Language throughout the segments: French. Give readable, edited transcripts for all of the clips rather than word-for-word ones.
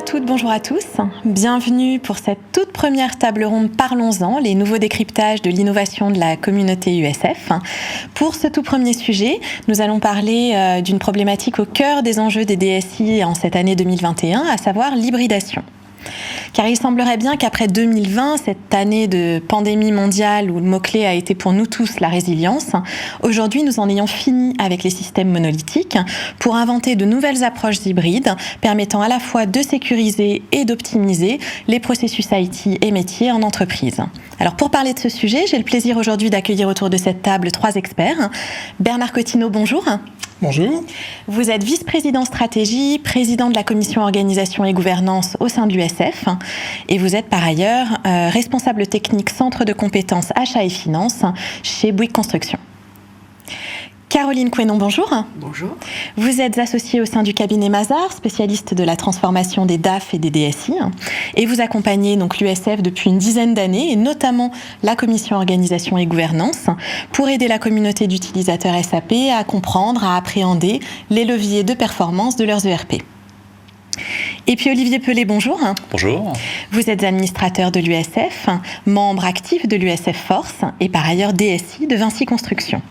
toutes, bonjour à tous. Bienvenue pour cette toute première table ronde Parlons-en, les nouveaux décryptages de l'innovation de la communauté USF. Pour ce tout premier sujet, nous allons parler d'une problématique au cœur des enjeux des DSI en cette année 2021, à savoir l'hybridation. Car il semblerait bien qu'après 2020, cette année de pandémie mondiale où le mot-clé a été pour nous tous la résilience, aujourd'hui nous en ayons fini avec les systèmes monolithiques pour inventer de nouvelles approches hybrides permettant à la fois de sécuriser et d'optimiser les processus IT et métiers en entreprise. Alors pour parler de ce sujet, j'ai le plaisir aujourd'hui d'accueillir autour de cette table 3 experts. Bernard Cottineau, bonjour. Bonjour. Vous êtes vice-président stratégie, président de la commission organisation et gouvernance au sein de l'USF et vous êtes par ailleurs responsable technique centre de compétences achats et finances chez Bouygues Construction. Caroline Quénon, bonjour. Bonjour. Vous êtes associée au sein du cabinet Mazars, spécialiste de la transformation des DAF et des DSI, et vous accompagnez donc l'USF depuis une dizaine d'années, et notamment la commission organisation et gouvernance, pour aider la communauté d'utilisateurs SAP à comprendre, à appréhender les leviers de performance de leurs ERP. Et puis Olivier Pelé, bonjour. Bonjour. Vous êtes administrateur de l'USF, membre actif de l'USF Force et par ailleurs DSI de Vinci Construction.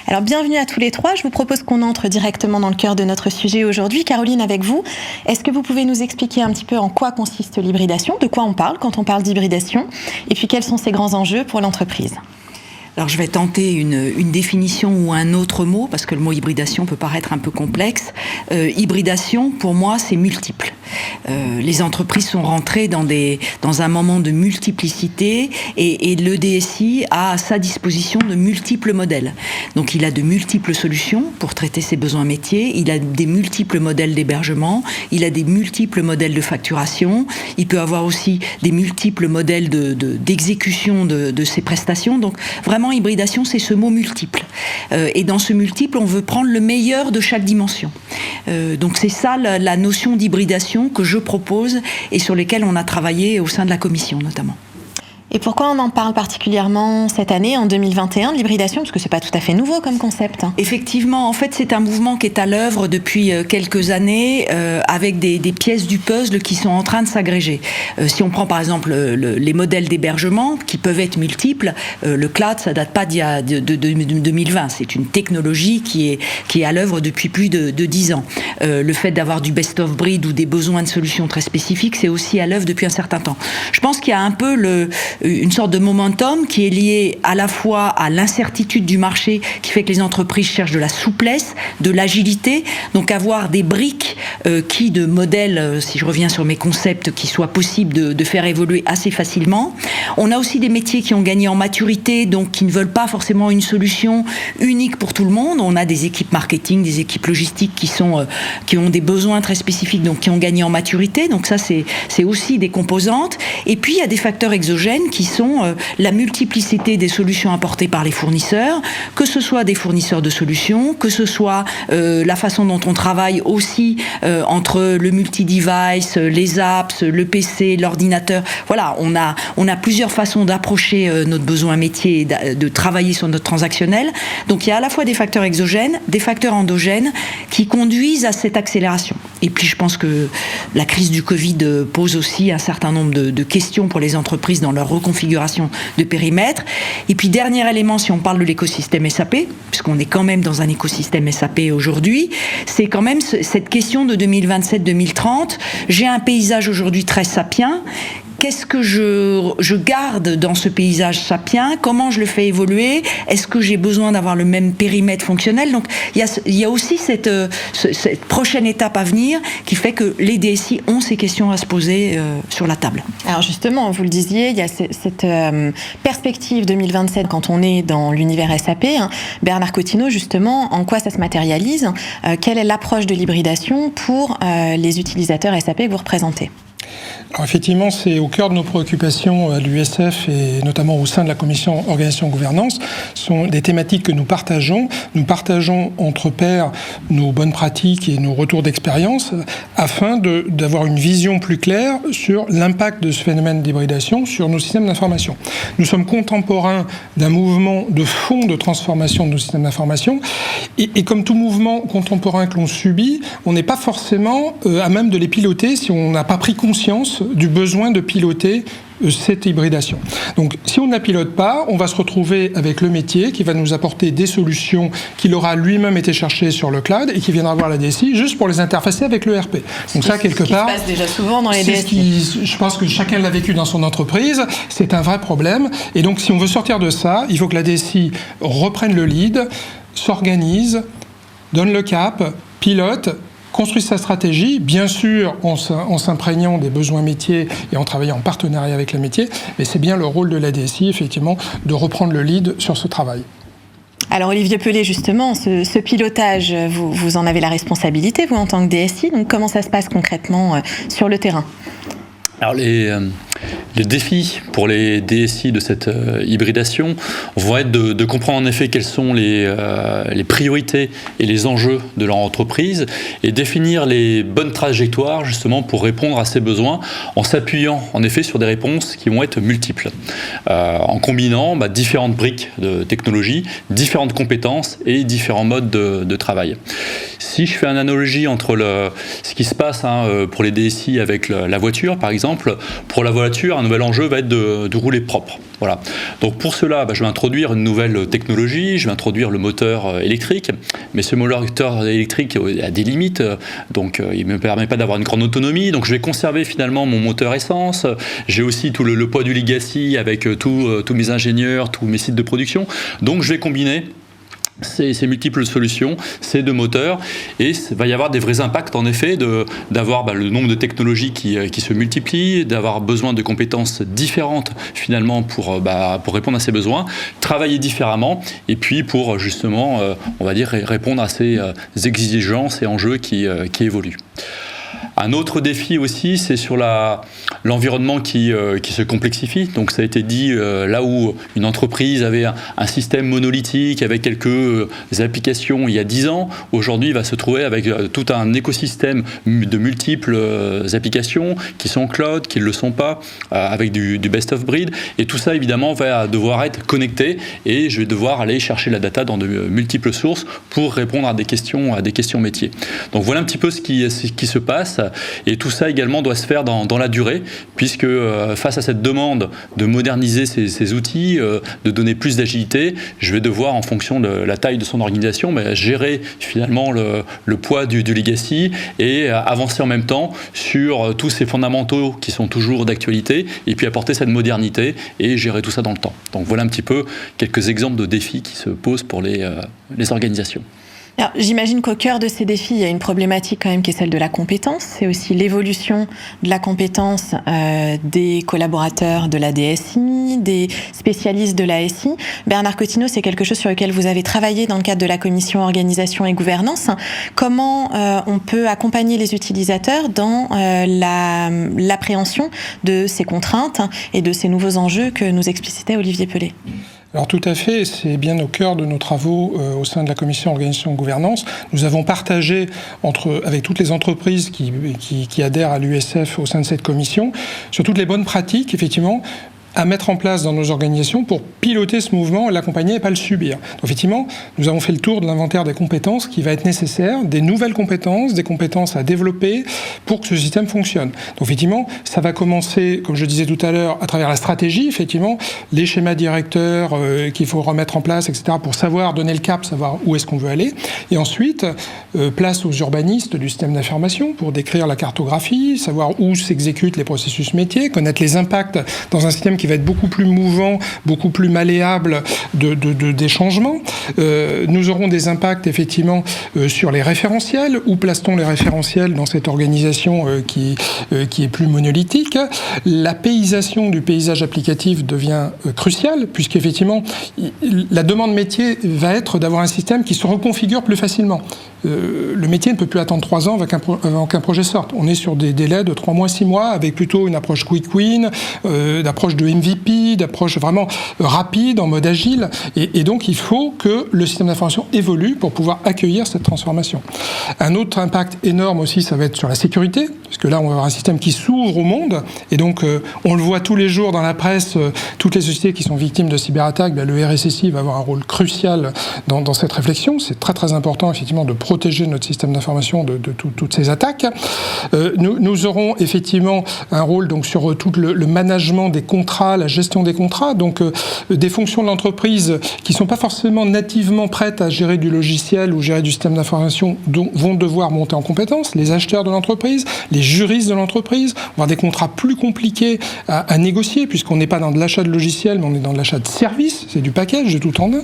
Alors bienvenue à tous les trois, je vous propose qu'on entre directement dans le cœur de notre sujet aujourd'hui. Caroline, avec vous, est-ce que vous pouvez nous expliquer un petit peu en quoi consiste l'hybridation, de quoi on parle quand on parle d'hybridation, et puis quels sont ses grands enjeux pour l'entreprise ? Alors je vais tenter une définition ou un autre mot, parce que le mot hybridation peut paraître un peu complexe. Hybridation, pour moi, c'est multiple. Les entreprises sont rentrées dans un moment de multiplicité et le DSI a à sa disposition de multiples modèles. Donc il a de multiples solutions pour traiter ses besoins métiers, il a des multiples modèles d'hébergement, il a des multiples modèles de facturation, il peut avoir aussi des multiples modèles d'exécution de ses prestations. Donc vraiment, hybridation, c'est ce mot multiple. Et dans ce multiple, on veut prendre le meilleur de chaque dimension. Donc c'est ça la notion d'hybridation que je propose et sur lesquelles on a travaillé au sein de la commission notamment. Et pourquoi on en parle particulièrement cette année, en 2021, de l'hybridation ? Parce que c'est pas tout à fait nouveau comme concept. Effectivement, en fait, c'est un mouvement qui est à l'œuvre depuis quelques années, avec des pièces du puzzle qui sont en train de s'agréger. Si on prend par exemple les modèles d'hébergement, qui peuvent être multiples, le cloud, ça date pas de 2020. C'est une technologie qui est à l'œuvre depuis plus de 10 ans. Le fait d'avoir du best-of-breed ou des besoins de solutions très spécifiques, c'est aussi à l'œuvre depuis un certain temps. Je pense qu'il y a un peu une sorte de momentum qui est lié à la fois à l'incertitude du marché qui fait que les entreprises cherchent de la souplesse, de l'agilité, donc avoir des briques de modèles, si je reviens sur mes concepts, qui soient possibles de faire évoluer assez facilement. On a aussi des métiers qui ont gagné en maturité, donc qui ne veulent pas forcément une solution unique pour tout le monde. On a des équipes marketing, des équipes logistiques qui ont des besoins très spécifiques, donc qui ont gagné en maturité. Donc ça, c'est aussi des composantes. Et puis, il y a des facteurs exogènes qui sont la multiplicité des solutions apportées par les fournisseurs, que ce soit des fournisseurs de solutions, que ce soit la façon dont on travaille aussi entre le multi-device, les apps, le PC, l'ordinateur. Voilà, on a plusieurs façons d'approcher notre besoin métier et de travailler sur notre transactionnel. Donc il y a à la fois des facteurs exogènes, des facteurs endogènes qui conduisent à cette accélération. Et puis je pense que la crise du Covid pose aussi un certain nombre de questions pour les entreprises dans leur reconfiguration de périmètre. Et puis dernier élément, si on parle de l'écosystème SAP, puisqu'on est quand même dans un écosystème SAP aujourd'hui, c'est quand même cette question de 2027-2030. J'ai un paysage aujourd'hui très sapien. Qu'est-ce que je garde dans ce paysage sapien ? Comment je le fais évoluer ? Est-ce que j'ai besoin d'avoir le même périmètre fonctionnel ? Donc il y a aussi cette prochaine étape à venir qui fait que les DSI ont ces questions à se poser sur la table. Alors justement, vous le disiez, il y a cette perspective 2027 quand on est dans l'univers SAP. Bernard Cottineau, justement, en quoi ça se matérialise ? Quelle est l'approche de l'hybridation pour les utilisateurs SAP que vous représentez ? Alors effectivement, c'est au cœur de nos préoccupations à l'USF et notamment au sein de la commission organisation et gouvernance. Ce sont des thématiques que nous partageons. Nous partageons entre pairs nos bonnes pratiques et nos retours d'expérience afin d'avoir une vision plus claire sur l'impact de ce phénomène d'hybridation sur nos systèmes d'information. Nous sommes contemporains d'un mouvement de fond de transformation de nos systèmes d'information et comme tout mouvement contemporain que l'on subit, on n'est pas forcément à même de les piloter si on n'a pas pris conscience du besoin de piloter cette hybridation. Donc, si on ne la pilote pas, on va se retrouver avec le métier qui va nous apporter des solutions qu'il aura lui-même été chercher sur le cloud et qui viendra voir la DSI juste pour les interfacer avec le RP. Donc ça, quelque part, se passe déjà souvent dans les DSI. Je pense que chacun l'a vécu dans son entreprise. C'est un vrai problème. Et donc, si on veut sortir de ça, il faut que la DSI reprenne le lead, s'organise, donne le cap, pilote, construire sa stratégie, bien sûr en s'imprégnant des besoins métiers et en travaillant en partenariat avec le métier, mais c'est bien le rôle de la DSI, effectivement, de reprendre le lead sur ce travail. Alors Olivier Pelé, justement, ce pilotage, vous en avez la responsabilité, vous en tant que DSI, donc comment ça se passe concrètement sur le terrain ? Alors les défis pour les DSI de cette hybridation vont être de comprendre en effet quelles sont les priorités et les enjeux de leur entreprise et définir les bonnes trajectoires justement pour répondre à ces besoins en s'appuyant en effet sur des réponses qui vont être multiples, en combinant différentes briques de technologie, différentes compétences et différents modes de travail. Si je fais une analogie entre ce qui se passe pour les DSI avec la voiture par exemple, pour la voiture, un nouvel enjeu va être de rouler propre. Voilà. Donc pour cela, je vais introduire une nouvelle technologie, je vais introduire le moteur électrique, mais ce moteur électrique a des limites, donc il ne me permet pas d'avoir une grande autonomie, donc je vais conserver finalement mon moteur essence, j'ai aussi tout le poids du legacy avec tous mes ingénieurs, tous mes sites de production, donc je vais combiner ces multiples solutions, ces deux moteurs, et il va y avoir des vrais impacts en effet d'avoir le nombre de technologies qui se multiplient, d'avoir besoin de compétences différentes finalement pour répondre à ces besoins, travailler différemment, et puis pour justement, on va dire, répondre à ces exigences et enjeux qui évoluent. Un autre défi aussi, c'est sur l'environnement qui se complexifie. Donc ça a été dit, là où une entreprise avait un système monolithique avec quelques applications il y a 10 ans, aujourd'hui il va se trouver avec tout un écosystème de multiples applications qui sont cloud, qui ne le sont pas, avec du best of breed. Et tout ça évidemment va devoir être connecté et je vais devoir aller chercher la data dans de multiples sources pour répondre à des questions métiers. Donc voilà un petit peu ce qui se passe. Et tout ça également doit se faire dans la durée, puisque face à cette demande de moderniser ces outils, de donner plus d'agilité, je vais devoir, en fonction de la taille de son organisation, gérer finalement le poids du legacy et avancer en même temps sur tous ces fondamentaux qui sont toujours d'actualité, et puis apporter cette modernité et gérer tout ça dans le temps. Donc voilà un petit peu quelques exemples de défis qui se posent pour les organisations. Alors, j'imagine qu'au cœur de ces défis, il y a une problématique quand même qui est celle de la compétence. C'est aussi l'évolution de la compétence des collaborateurs de la DSI, des spécialistes de la SI. Bernard Cottineau, c'est quelque chose sur lequel vous avez travaillé dans le cadre de la commission organisation et gouvernance. Comment on peut accompagner les utilisateurs dans l'appréhension de ces contraintes et de ces nouveaux enjeux que nous explicitait Olivier Pelé ? Alors tout à fait, c'est bien au cœur de nos travaux au sein de la commission organisation et gouvernance. Nous avons partagé avec toutes les entreprises qui adhèrent à l'USF au sein de cette commission sur toutes les bonnes pratiques, effectivement, à mettre en place dans nos organisations pour piloter ce mouvement, l'accompagner et pas le subir. Donc, effectivement, nous avons fait le tour de l'inventaire des compétences qui va être nécessaire, des nouvelles compétences, des compétences à développer pour que ce système fonctionne. Donc effectivement, ça va commencer, comme je disais tout à l'heure, à travers la stratégie, effectivement, les schémas directeurs qu'il faut remettre en place, etc., pour savoir donner le cap, savoir où est-ce qu'on veut aller. Et ensuite, place aux urbanistes du système d'information pour décrire la cartographie, savoir où s'exécutent les processus métiers, connaître les impacts dans un système qui va être beaucoup plus mouvant, beaucoup plus malléable des changements. Nous aurons des impacts effectivement sur les référentiels. Où place-t-on les référentiels dans cette organisation qui est plus monolithique? La paysation du paysage applicatif devient cruciale, puisqu'effectivement, la demande métier va être d'avoir un système qui se reconfigure plus facilement. Le métier ne peut plus attendre 3 ans avant qu'un projet sorte. On est sur des délais de 3 mois, 6 mois, avec plutôt une approche quick win, d'approche de MVP, d'approche vraiment rapide, en mode agile. Et donc, il faut que le système d'information évolue pour pouvoir accueillir cette transformation. Un autre impact énorme aussi, ça va être sur la sécurité, parce que là, on va avoir un système qui s'ouvre au monde. Et donc, on le voit tous les jours dans la presse, toutes les sociétés qui sont victimes de cyberattaques, le RSSI va avoir un rôle crucial dans cette réflexion. C'est très, très important, effectivement, de protéger notre système d'information de toutes ces attaques. Nous aurons effectivement un rôle donc, sur tout le management des contrats, la gestion des contrats, donc des fonctions de l'entreprise qui ne sont pas forcément nativement prêtes à gérer du logiciel ou gérer du système d'information vont devoir monter en compétence. Les acheteurs de l'entreprise, les juristes de l'entreprise, on va avoir des contrats plus compliqués à négocier, puisqu'on n'est pas dans de l'achat de logiciels, mais on est dans de l'achat de services, c'est du package, de tout en un.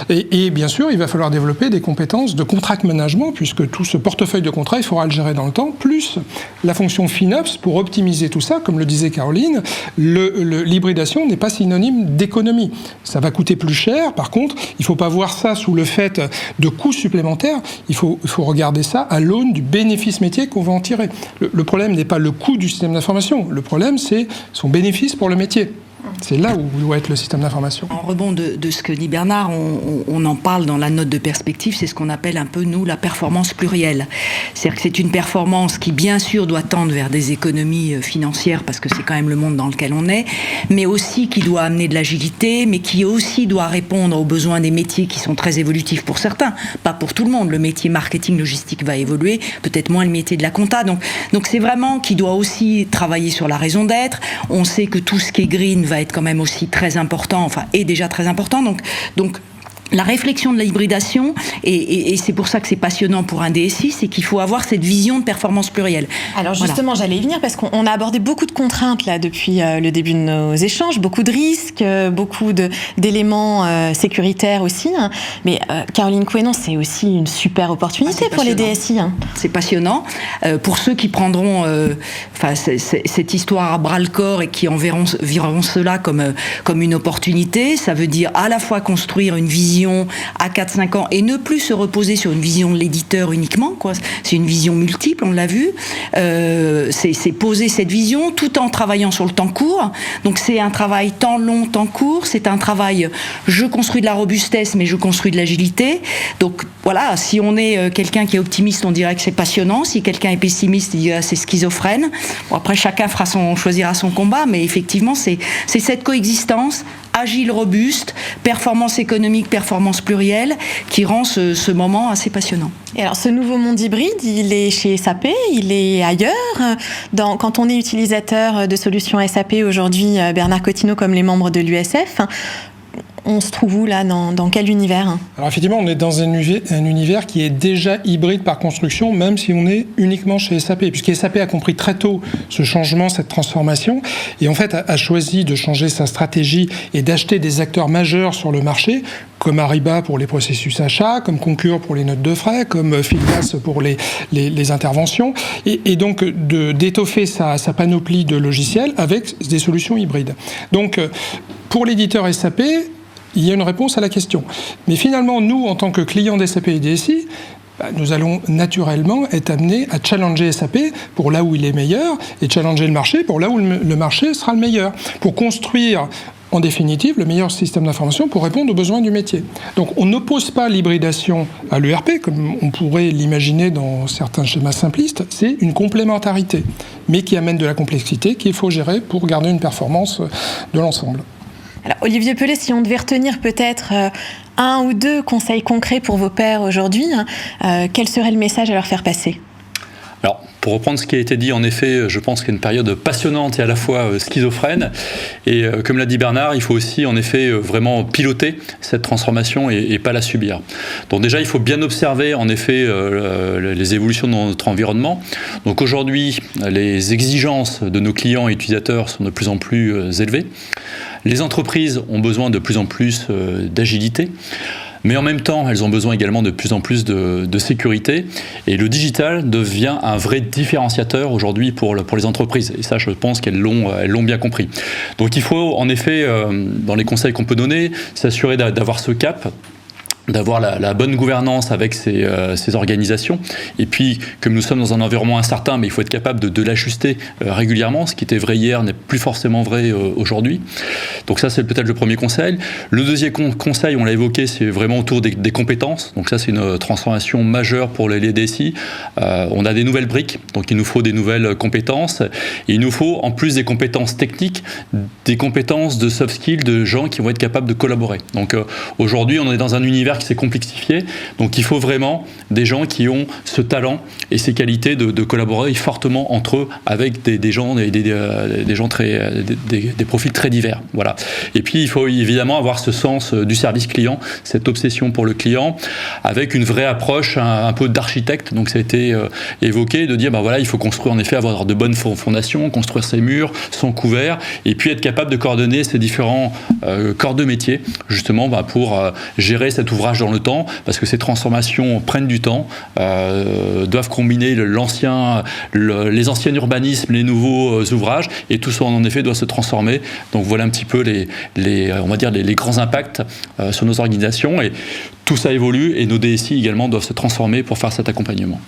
Et bien sûr, il va falloir développer des compétences de contract management, puisque tout ce portefeuille de contrats, il faudra le gérer dans le temps, plus la fonction FinOps pour optimiser tout ça. Comme le disait Caroline, l'hybridation n'est pas synonyme d'économie. Ça va coûter plus cher. Par contre, il ne faut pas voir ça sous le fait de coûts supplémentaires. Il faut regarder ça à l'aune du bénéfice métier qu'on va en tirer. Le problème n'est pas le coût du système d'information. Le problème, c'est son bénéfice pour le métier. C'est là où doit être le système d'information. En rebond de ce que dit Bernard, on en parle dans la note de perspective, c'est ce qu'on appelle un peu, nous, la performance plurielle. C'est-à-dire que c'est une performance qui, bien sûr, doit tendre vers des économies financières, parce que c'est quand même le monde dans lequel on est, mais aussi qui doit amener de l'agilité, mais qui aussi doit répondre aux besoins des métiers qui sont très évolutifs pour certains, pas pour tout le monde. Le métier marketing logistique va évoluer, peut-être moins le métier de la compta. Donc c'est vraiment qui doit aussi travailler sur la raison d'être. On sait que tout ce qui est green va être quand même aussi très important, enfin est déjà très important. Donc la réflexion de la hybridation, et c'est pour ça que c'est passionnant pour un DSI, c'est qu'il faut avoir cette vision de performance plurielle. Alors justement, j'allais y venir parce qu'on a abordé beaucoup de contraintes là depuis le début de nos échanges, beaucoup de risques, beaucoup d'éléments sécuritaires aussi. Hein. Mais Caroline Couesnon, c'est aussi une super opportunité pour les DSI. Hein. C'est passionnant. Pour ceux qui prendront cette histoire à bras-le-corps et qui en verront cela comme une opportunité, ça veut dire à la fois construire une vision à 4-5 ans et ne plus se reposer sur une vision de l'éditeur uniquement, quoi. C'est une vision multiple, on l'a vu. C'est poser cette vision tout en travaillant sur le temps court. Donc c'est un travail temps long, temps court. C'est un travail, je construis de la robustesse, mais je construis de l'agilité. Donc voilà, si on est quelqu'un qui est optimiste, on dirait que c'est passionnant. Si quelqu'un est pessimiste, il dirait c'est schizophrène. Bon, après, chacun choisira son combat, mais effectivement, c'est cette coexistence agile, robuste, performance économique, performance plurielle, qui rend ce moment assez passionnant. Et alors, ce nouveau monde hybride, il est chez SAP, il est ailleurs. Quand on est utilisateur de solutions SAP aujourd'hui, Bernard Cotineau, comme les membres de l'USF, on se trouve où là, dans quel univers? Alors effectivement, on est dans un univers qui est déjà hybride par construction, même si on est uniquement chez SAP, puisque SAP a compris très tôt ce changement, cette transformation, et en fait a choisi de changer sa stratégie et d'acheter des acteurs majeurs sur le marché, comme Ariba pour les processus achats, comme Concur pour les notes de frais, comme Fieldglass pour les interventions, et donc d'étoffer sa panoplie de logiciels avec des solutions hybrides. Donc, pour l'éditeur SAP, il y a une réponse à la question. Mais finalement, nous, en tant que clients d'SAP et DSI, nous allons naturellement être amenés à challenger SAP pour là où il est meilleur et challenger le marché pour là où le marché sera le meilleur, pour construire en définitive le meilleur système d'information pour répondre aux besoins du métier. Donc on n'oppose pas l'hybridation à l'ERP, comme on pourrait l'imaginer dans certains schémas simplistes, c'est une complémentarité, mais qui amène de la complexité qu'il faut gérer pour garder une performance de l'ensemble. Alors, Olivier Pellet, si on devait retenir peut-être un ou deux conseils concrets pour vos pairs aujourd'hui, quel serait le message à leur faire passer ? Alors, pour reprendre ce qui a été dit, en effet, je pense qu'il y a une période passionnante et à la fois schizophrène. Et comme l'a dit Bernard, il faut aussi, en effet, vraiment piloter cette transformation et pas la subir. Donc déjà, il faut bien observer, en effet, les évolutions de notre environnement. Donc aujourd'hui, les exigences de nos clients et utilisateurs sont de plus en plus élevées. Les entreprises ont besoin de plus en plus d'agilité. Mais en même temps, elles ont besoin également de plus en plus de sécurité. Et le digital devient un vrai différenciateur aujourd'hui pour les entreprises. Et ça, je pense qu'elles l'ont bien compris. Donc il faut, en effet, dans les conseils qu'on peut donner, s'assurer d'avoir ce cap, d'avoir la bonne gouvernance avec ces organisations. Et puis, comme nous sommes dans un environnement incertain, mais il faut être capable de l'ajuster régulièrement. Ce qui était vrai hier n'est plus forcément vrai aujourd'hui. Donc ça, c'est peut-être le premier conseil. Le deuxième conseil, on l'a évoqué, c'est vraiment autour des compétences. Donc ça, c'est une transformation majeure pour les DSI. On a des nouvelles briques, donc il nous faut des nouvelles compétences. Et il nous faut, en plus des compétences techniques, des compétences de soft skills, de gens qui vont être capables de collaborer. Donc aujourd'hui, on est dans un univers qui s'est complexifié, donc il faut vraiment des gens qui ont ce talent et ces qualités de collaborer fortement entre eux avec des gens des profils très divers. Voilà. Et puis il faut évidemment avoir ce sens du service client, cette obsession pour le client, avec une vraie approche un peu d'architecte. Donc ça a été évoqué, de dire voilà, il faut construire, en effet, avoir de bonnes fondations, construire ses murs, son couvert, et puis être capable de coordonner ces différents corps de métier, justement pour gérer cet ouvrage dans le temps, parce que ces transformations prennent du temps, doivent combiner les anciens urbanismes, les nouveaux ouvrages, et tout ça en effet doit se transformer. Donc voilà un petit peu on va dire les grands impacts sur nos organisations, et tout ça évolue, et nos DSI également doivent se transformer pour faire cet accompagnement.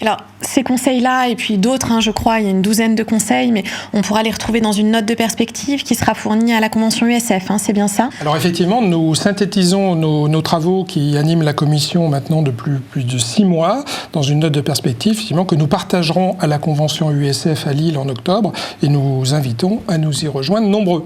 Alors, ces conseils-là, et puis d'autres, je crois, il y a une douzaine de conseils, mais on pourra les retrouver dans une note de perspective qui sera fournie à la Convention USF, c'est bien ça ? Alors effectivement, nous synthétisons nos travaux qui animent la Commission maintenant depuis plus de 6 mois, dans une note de perspective, effectivement, que nous partagerons à la Convention USF à Lille en octobre, et nous invitons à nous y rejoindre nombreux.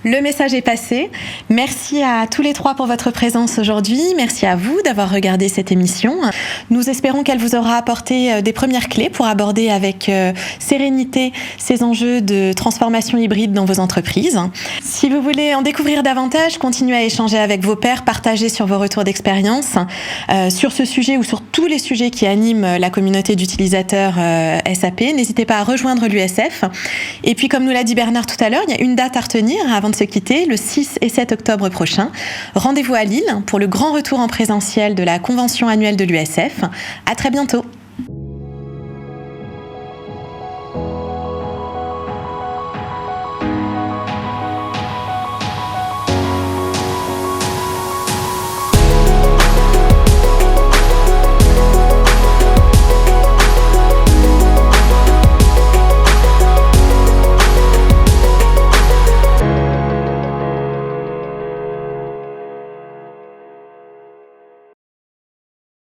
Le message est passé. Merci à tous les trois pour votre présence aujourd'hui. Merci à vous d'avoir regardé cette émission. Nous espérons qu'elle vous aura apporté des premières clés pour aborder avec sérénité ces enjeux de transformation hybride dans vos entreprises. Si vous voulez en découvrir davantage, continuez à échanger avec vos pairs, partagez sur vos retours d'expérience sur ce sujet ou sur tous les sujets qui animent la communauté d'utilisateurs SAP. N'hésitez pas à rejoindre l'USF. Et puis, comme nous l'a dit Bernard tout à l'heure, il y a une date à retenir avant de se quitter, le 6 et 7 octobre prochain. Rendez-vous à Lille pour le grand retour en présentiel de la convention annuelle de l'USF. À très bientôt.